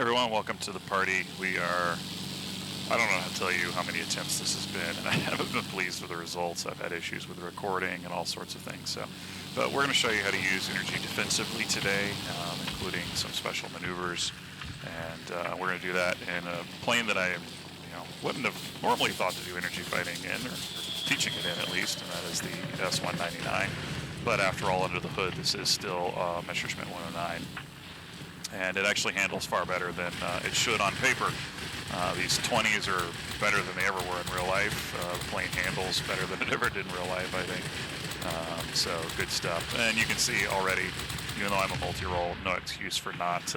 everyone, welcome to the party. I don't know how to tell you how many attempts this has been, and I haven't been pleased with the results. I've had issues with the recording and all sorts of things. But we're going to show you how to use energy defensively today, including some special maneuvers. And we're going to do that in a plane that I wouldn't have normally thought to do energy fighting in, or teaching it in at least, and that is the S199. But after all, under the hood, this is still Messerschmitt 109. And it actually handles far better than it should on paper. These 20s are better than they ever were in real life. The plane handles better than it ever did in real life, I think. So good stuff. And you can see already, even though I'm a multi-role, no excuse for not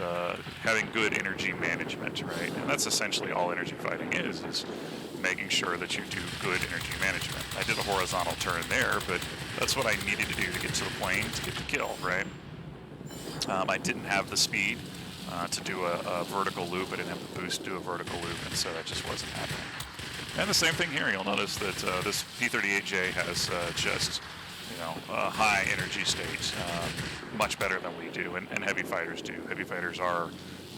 having good energy management, right? And that's essentially all energy fighting is making sure that you do good energy management. I did a horizontal turn there, but that's what I needed to do to get to the plane to get the kill, right? I didn't have the speed to do a vertical loop. I didn't have the boost to do a vertical loop, and so that just wasn't happening. And the same thing here. You'll notice that this P-38J has just a high energy state, much better than we do, and heavy fighters do. Heavy fighters are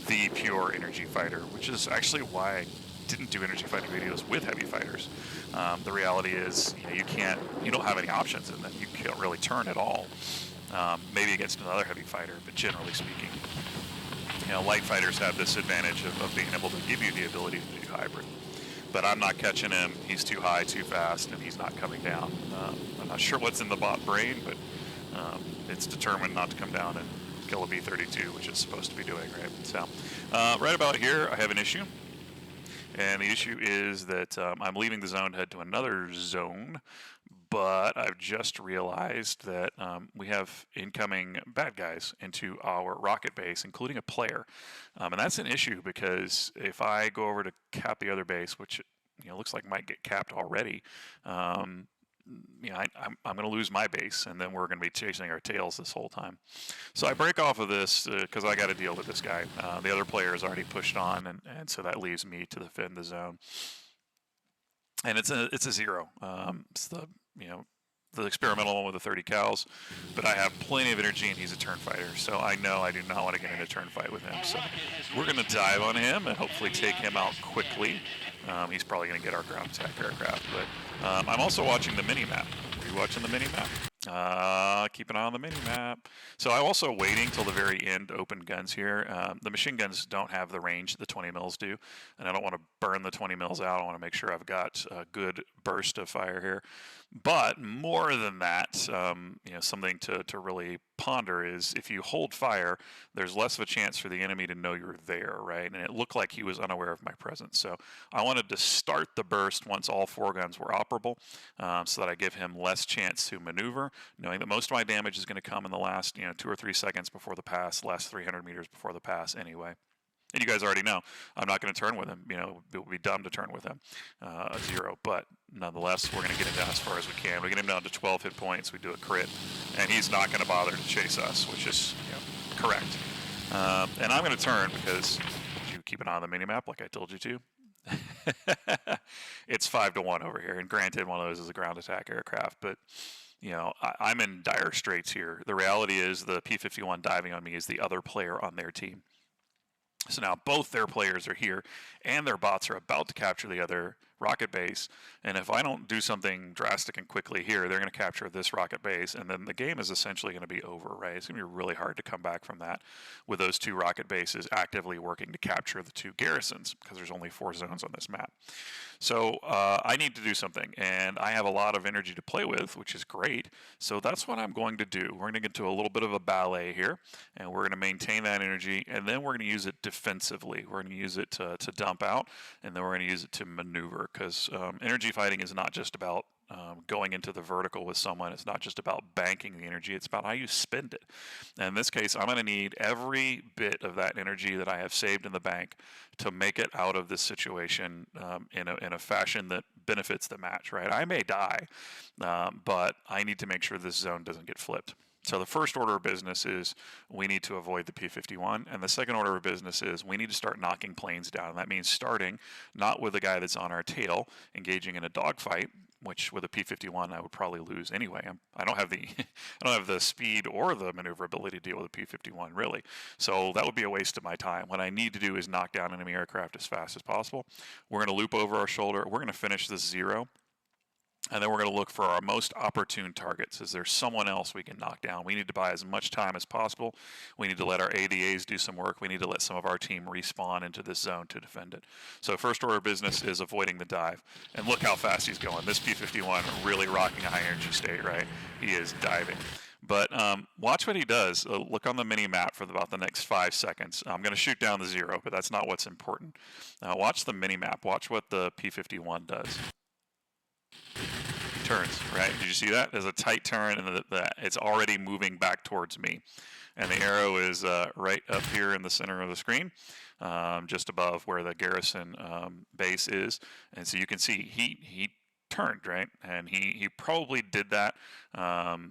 the pure energy fighter, which is actually why I didn't do energy fighting videos with heavy fighters. The reality is, you don't have any options in them. You can't really turn at all. Maybe against another heavy fighter, but generally speaking, light fighters have this advantage of being able to give you the ability to do hybrid. But I'm not catching him. He's too high, too fast, and he's not coming down. I'm not sure what's in the bot brain, but it's determined not to come down and kill a B-32, which it's supposed to be doing, right? So right about here, I have an issue. And the issue is that I'm leaving the zone to head to another zone, but I've just realized that we have incoming bad guys into our rocket base, including a player. And that's an issue because if I go over to cap the other base, which looks like might get capped already, I'm going to lose my base, and then we're going to be chasing our tails this whole time. So I break off of this because I got to deal with this guy. The other player is already pushed on, and so that leaves me to defend the zone. And it's a zero. It's the experimental one with the 30 cals, but I have plenty of energy, and he's a turn fighter, so I know I do not want to get in a turn fight with him. So we're going to dive on him and hopefully take him out quickly. He's probably going to get our ground attack aircraft, but I'm also watching the mini-map. Are you watching the mini-map? Keep an eye on the mini-map. So I'm also waiting till the very end to open guns here. The machine guns don't have the range that the 20 mils do, and I don't want to burn the 20 mils out. I want to make sure I've got a good burst of fire here. But more than that, something to really ponder is if you hold fire, there's less of a chance for the enemy to know you're there, right? And it looked like he was unaware of my presence. So I wanted to start the burst once all four guns were operable, so that I give him less chance to maneuver, knowing that most of my damage is going to come in the last 2 or 3 seconds before the pass, last 300 meters before the pass anyway. And you guys already know, I'm not going to turn with him. It would be dumb to turn with him, a zero. But nonetheless, we're going to get him down as far as we can. We get him down to 12 hit points. We do a crit, and he's not going to bother to chase us, which is correct. And I'm going to turn because you keep an eye on the minimap, like I told you to. It's 5-1 over here, and granted, one of those is a ground attack aircraft, but I'm in dire straits here. The reality is the P-51 diving on me is the other player on their team. So now both their players are here, and their bots are about to capture the other rocket base. And if I don't do something drastic and quickly here, they're going to capture this rocket base, and then the game is essentially going to be over, right? It's going to be really hard to come back from that with those two rocket bases actively working to capture the two garrisons, because there's only 4 zones on this map. So I need to do something, and I have a lot of energy to play with, which is great. So that's what I'm going to do. We're going to get to a little bit of a ballet here, and we're going to maintain that energy, and then we're going to use it defensively. We're going to use it to dump out, and then we're going to use it to maneuver, because energy fighting is not just about going into the vertical with someone. It's not just about banking the energy. It's about how you spend it. And in this case, I'm going to need every bit of that energy that I have saved in the bank to make it out of this situation in a fashion that benefits the match, right? I may die, but I need to make sure this zone doesn't get flipped. So the first order of business is we need to avoid the P-51, and the second order of business is we need to start knocking planes down. And that means starting not with the guy that's on our tail engaging in a dogfight, which with a P-51 I would probably lose anyway. I don't have the I don't have the speed or the maneuverability to deal with a P-51 really. So that would be a waste of my time. What I need to do is knock down enemy aircraft as fast as possible. We're going to loop over our shoulder. We're going to finish this 0. And then we're going to look for our most opportune targets. Is there someone else we can knock down? We need to buy as much time as possible. We need to let our ADAs do some work. We need to let some of our team respawn into this zone to defend it. So first order of business is avoiding the dive. And look how fast he's going. This P-51 really rocking a high energy state, right? He is diving. But watch what he does. Look on the mini map for about the next 5 seconds. I'm going to shoot down the 0, but that's not what's important. Watch the mini map. Watch what the P-51 does. Turns, right? Did you see that? There's a tight turn, and it's already moving back towards me. And the arrow is right up here in the center of the screen, just above where the garrison base is. And so you can see he turned, right? And he probably did that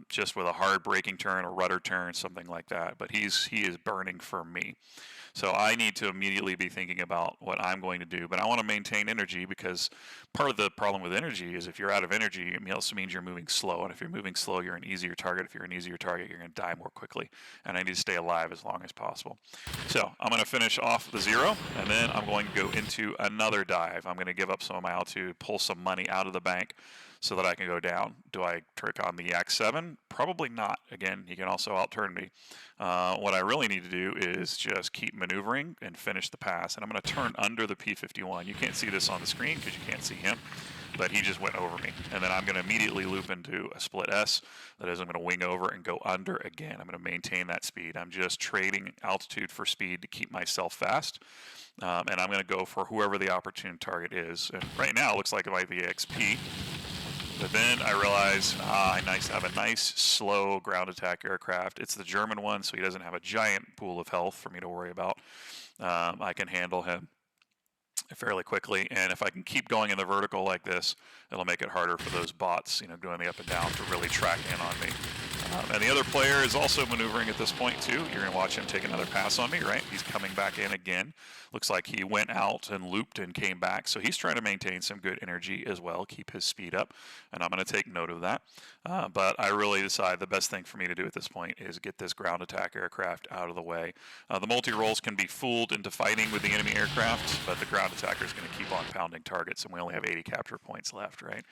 just with a hard braking turn, a rudder turn, something like that. But he is burning for me. So I need to immediately be thinking about what I'm going to do. But I want to maintain energy, because part of the problem with energy is if you're out of energy, it also means you're moving slow. And if you're moving slow, you're an easier target. If you're an easier target, you're going to die more quickly. And I need to stay alive as long as possible. So I'm going to finish off the 0, and then I'm going to go into another dive. I'm going to give up some of my altitude, pull some money out of the bank so that I can go down. Do I trick on the Yak 7? Probably not. Again, he can also outturn me. What I really need to do is just keep maneuvering and finish the pass. And I'm going to turn under the P-51. You can't see this on the screen because you can't see him, but he just went over me. And then I'm going to immediately loop into a split S. That is, I'm going to wing over and go under again. I'm going to maintain that speed. I'm just trading altitude for speed to keep myself fast. And I'm going to go for whoever the opportune target is. And right now, it looks like it might be XP. But then I realize I have a nice, slow ground attack aircraft. It's the German one, so he doesn't have a giant pool of health for me to worry about. I can handle him fairly quickly, and if I can keep going in the vertical like this, it'll make it harder for those bots, going the up and down, to really track in on me. And the other player is also maneuvering at this point too. You're going to watch him take another pass on me, right? He's coming back in again. Looks like he went out and looped and came back. So he's trying to maintain some good energy as well, keep his speed up. And I'm going to take note of that. But I really decide the best thing for me to do at this point is get this ground attack aircraft out of the way. The multi-rolls can be fooled into fighting with the enemy aircraft, but the ground attacker is going to keep on pounding targets, and we only have 80 capture points left, right?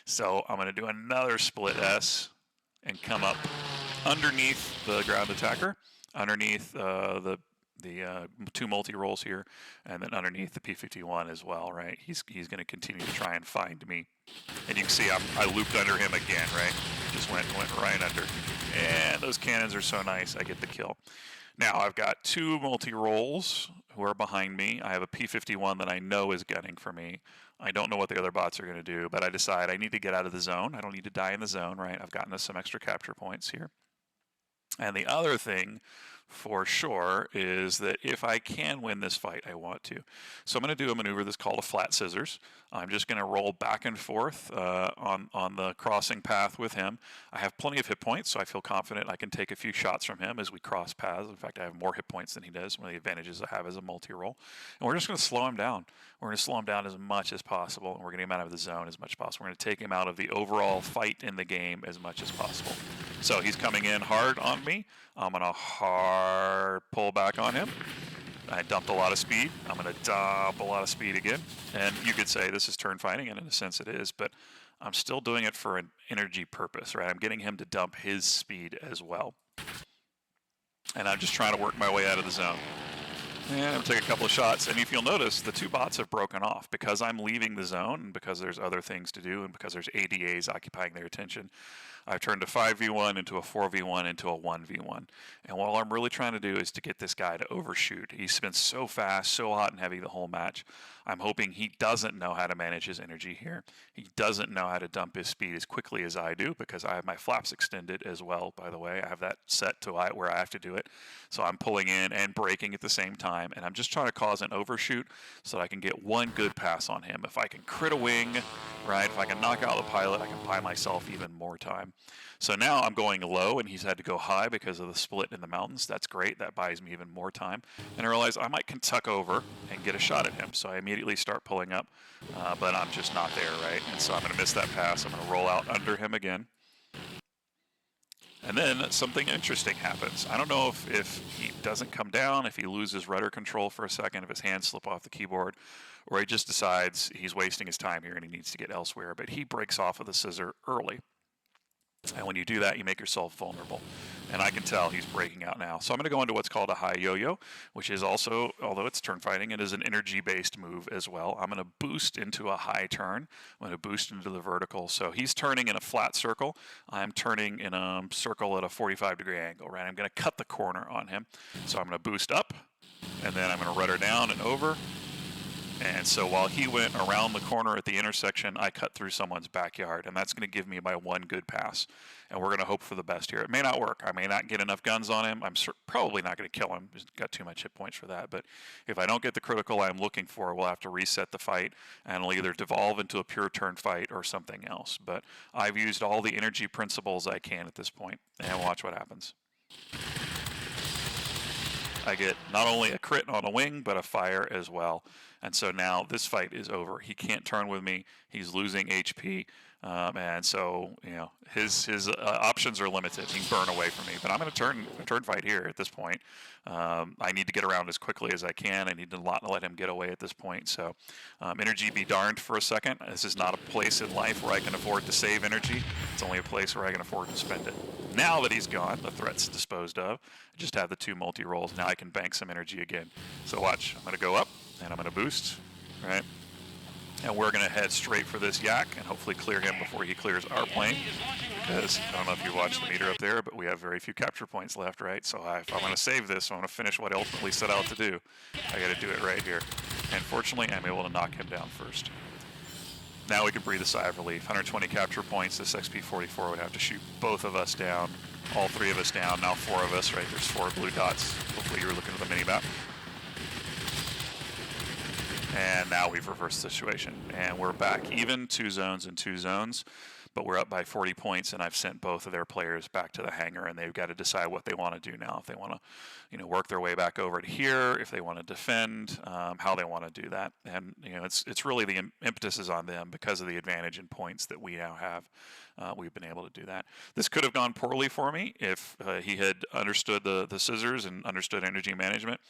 So I'm going to do another split S and come up underneath the ground attacker, underneath the 2 multi-rolls here, and then underneath the P-51 as well, right? He's going to continue to try and find me. And you can see I looped under him again, right? Just went right under. And those cannons are so nice, I get the kill. Now I've got 2 multi-rolls who are behind me. I have a P-51 that I know is gunning for me. I don't know what the other bots are going to do, but I decide I need to get out of the zone. I don't need to die in the zone, right? I've gotten us some extra capture points here. And the other thing for sure is that if I can win this fight, I want to. So I'm going to do a maneuver that's called a flat scissors. I'm just going to roll back and forth on the crossing path with him. I have plenty of hit points, so I feel confident I can take a few shots from him as we cross paths. In fact, I have more hit points than he does, one of the advantages I have as a multi-roll. And we're just going to slow him down. We're going to slow him down as much as possible, and we're going to get him out of the zone as much as possible. We're going to take him out of the overall fight in the game as much as possible. So he's coming in hard on me. I'm going to hard pull back on him. I dumped a lot of speed. I'm going to dump a lot of speed again. And you could say this is turn fighting, and in a sense it is, but I'm still doing it for an energy purpose, right? I'm getting him to dump his speed as well. And I'm just trying to work my way out of the zone. And I'm going to take a couple of shots, and if you'll notice, the 2 bots have broken off because I'm leaving the zone, and because there's other things to do, and because there's ADAs occupying their attention. I've turned a 5v1 into a 4v1 into a 1v1. And what I'm really trying to do is to get this guy to overshoot. He's been so fast, so hot and heavy the whole match. I'm hoping he doesn't know how to manage his energy here. He doesn't know how to dump his speed as quickly as I do, because I have my flaps extended as well, by the way. I have that set to where I have to do it. So I'm pulling in and braking at the same time, and I'm just trying to cause an overshoot so that I can get one good pass on him. If I can crit a wing, right, if I can knock out the pilot, I can buy myself even more time. So now I'm going low, and he's had to go high because of the split in the mountains. That's great. That buys me even more time. And I realize I might can tuck over and get a shot at him. So I immediately start pulling up, but I'm just not there, right? And so I'm going to miss that pass. I'm going to roll out under him again. And then something interesting happens. I don't know if he doesn't come down, if he loses rudder control for a second, if his hands slip off the keyboard, or he just decides he's wasting his time here and he needs to get elsewhere. But he breaks off of the scissor early. And when you do that, you make yourself vulnerable. And I can tell he's breaking out now. So I'm going to go into what's called a high yo-yo, which is also, although it's turn fighting, it is an energy-based move as well. I'm going to boost into a high turn. I'm going to boost into the vertical. So he's turning in a flat circle. I'm turning in a circle at a 45-degree angle, right? I'm going to cut the corner on him. So I'm going to boost up, and then I'm going to rudder down and over. And so while he went around the corner at the intersection, I cut through someone's backyard, and that's going to give me my one good pass. And we're going to hope for the best here. It may not work. I may not get enough guns on him. I'm probably not going to kill him. He's got too much hit points for that. But if I don't get the critical I'm looking for, we'll have to reset the fight, and it'll either devolve into a pure turn fight or something else. But I've used all the energy principles I can at this point, and watch what happens. I get not only a crit on a wing, but a fire as well. And so now this fight is over. He can't turn with me. He's losing HP. And so, his options are limited. He can burn away from me. But I'm going to turn fight here at this point. I need to get around as quickly as I can. I need to not let him get away at this point. So energy be darned for a second. This is not a place in life where I can afford to save energy. It's only a place where I can afford to spend it. Now that he's gone, the threat's disposed of. I just have the 2 multi-rolls. Now I can bank some energy again. So watch. I'm going to go up, and I'm going to boost, right? And we're going to head straight for this yak and hopefully clear him before he clears our plane. Because I don't know if you watched the meter up there, but we have very few capture points left, right? So if I'm going to save this, I'm going to finish what I ultimately set out to do. I got to do it right here. And fortunately, I'm able to knock him down first. Now we can breathe a sigh of relief. 120 capture points. This XP-44 would have to shoot both of us down, all 3 of us down. Now 4 of us, right? There's 4 blue dots. Hopefully you were looking at the mini-map. And now we've reversed the situation. And we're back even 2 zones and 2 zones. But we're up by 40 points, and I've sent both of their players back to the hangar, and they've got to decide what they want to do now. If they want to, work their way back over to here, if they want to defend, how they want to do that. And it's really the impetus is on them because of the advantage in points that we now have. We've been able to do that. This could have gone poorly for me if he had understood the scissors and understood energy management.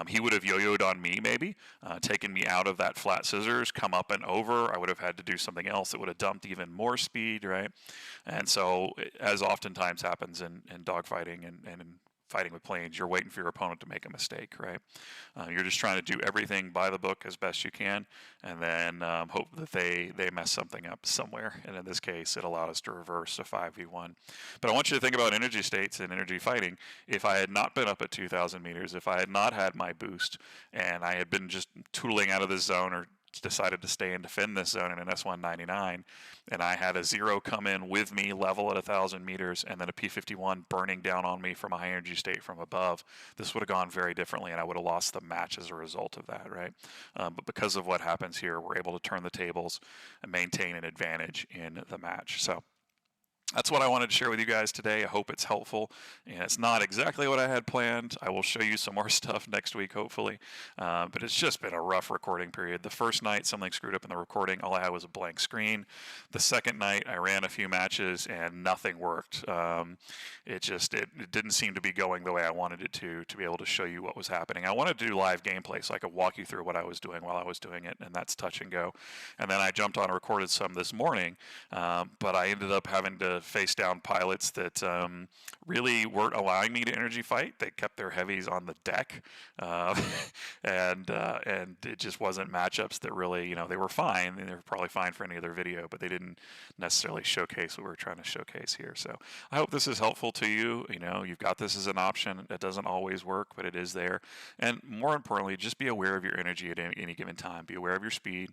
He would have yo-yoed on me, maybe, taken me out of that flat scissors, come up and over. I would have had to do something else that would have dumped even more speed. Right, and so as oftentimes happens in dogfighting and in fighting with planes, you're waiting for your opponent to make a mistake, right? You're just trying to do everything by the book as best you can, and then hope that they mess something up somewhere. And in this case, it allowed us to reverse a 5v1. But I want you to think about energy states and energy fighting. If I had not been up at 2,000 meters, if I had not had my boost, and I had been just tootling out of this zone or decided to stay and defend this zone in an S199, and I had a 0 come in with me level at 1,000 meters, and then a P-51 burning down on me from a high energy state from above, this would have gone very differently, and I would have lost the match as a result of that, right? But because of what happens here, we're able to turn the tables and maintain an advantage in the match. So that's what I wanted to share with you guys today. I hope it's helpful. And it's not exactly what I had planned. I will show you some more stuff next week, hopefully. But it's just been a rough recording period. The first night, something screwed up in the recording. All I had was a blank screen. The second night, I ran a few matches and nothing worked. It didn't seem to be going the way I wanted it to be able to show you what was happening. I wanted to do live gameplay so I could walk you through what I was doing while I was doing it, and that's touch and go. And then I jumped on and recorded some this morning, but I ended up having to face down pilots that really weren't allowing me to energy fight. They kept their heavies on the deck, and it just wasn't matchups that really, they were fine. They were probably fine for any other video, but they didn't necessarily showcase what we were trying to showcase here. So I hope this is helpful to you. You've got this as an option. It doesn't always work, but it is there. And more importantly, just be aware of your energy at any given time. Be aware of your speed,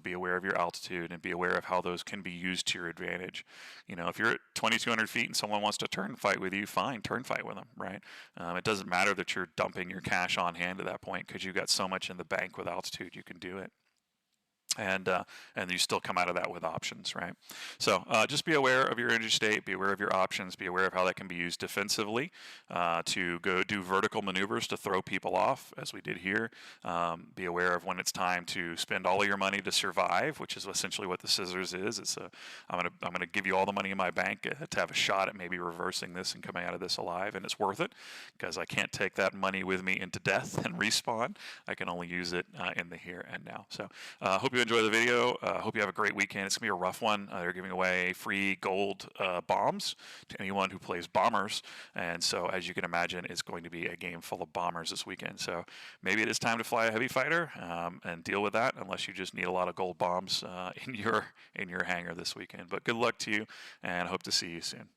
be aware of your altitude, and be aware of how those can be used to your advantage. If you're at 2,200 feet and someone wants to turn fight with you, fine, turn fight with them, right? It doesn't matter that you're dumping your cash on hand at that point because you've got so much in the bank with altitude, you can do it. and you still come out of that with options, right? So just be aware of your energy state, be aware of your options, be aware of how that can be used defensively to go do vertical maneuvers to throw people off, as we did here. Be aware of when it's time to spend all of your money to survive, which is essentially what the scissors is. I'm gonna give you all the money in my bank to have a shot at maybe reversing this and coming out of this alive, and it's worth it because I can't take that money with me into death and respawn. I can only use it in the here and now. So hope you enjoy the video. Hope you have a great weekend. It's going to be a rough one. They're giving away free gold bombs to anyone who plays bombers. And so, as you can imagine, it's going to be a game full of bombers this weekend. So maybe it is time to fly a heavy fighter and deal with that, unless you just need a lot of gold bombs in your hangar this weekend. But good luck to you, and hope to see you soon.